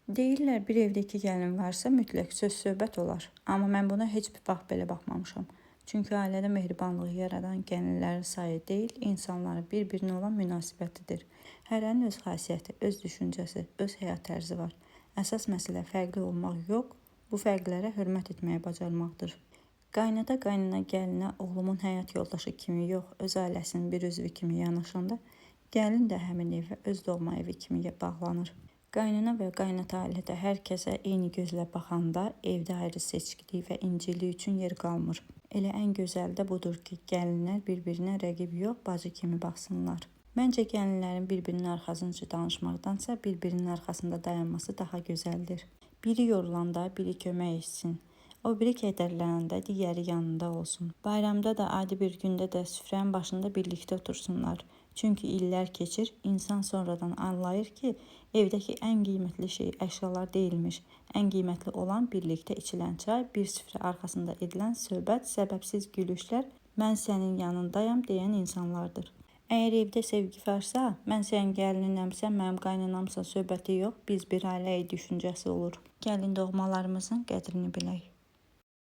Deyirlər bir evdə iki gəlin varsa mütləq söz-söhbət olar. Amma mən buna heç bir vaxt belə baxmamışam. Çünki ailədə mehribanlığı yaradan gəlinlərin sayı deyil, insanların bir-birinə olan münasibətidir. Hərənin öz xasiyyəti, öz düşüncəsi, öz həyat tərzi var. Əsas məsələ fərqli olmaq yox, bu fərqlərə hörmət etməyi bacarmaqdır. Qaynata qaynana gəlinə oğlumun həyat yoldaşı kimi yox, öz ailəsinin bir üzvü kimi yanaşanda, gəlin də həmin evə öz doğma evi kimi bağlanır. Qaynana və qaynata ailədə hər kəsə eyni gözlə baxanda evdə ayrı seçkilik və inciklik üçün yer qalmır. Elə ən gözəli də budur ki, gəlinlər bir-birinə rəqib yox, bacı kimi baxsınlar. Məncə gəlinlərin bir-birinin arxasınca danışmaqdansa bir-birinin arxasında dayanması daha gözəldir. Biri yorulanda biri kömək etsin. O biri kədərlənəndə digəri yanında olsun. Bayramda da, adi bir gündə də süfrənin başında birlikdə otursunlar. Çünki illər keçir, insan sonradan anlayır ki, evdəki ən qiymətli şey əşyalar deyilmiş. Ən qiymətli olan birlikdə içilən çay, bir süfrə arxasında edilən söhbət, səbəbsiz gülüşlər, mən sənin yanındayam deyən insanlardır. Əgər evdə sevgi varsa, mən sənin gəlininəm, sən mənim qaynanamsan söhbəti yox, biz bir ailəyik düşüncəsi olur. Gəlin doğmalarımızın qədrini bilək.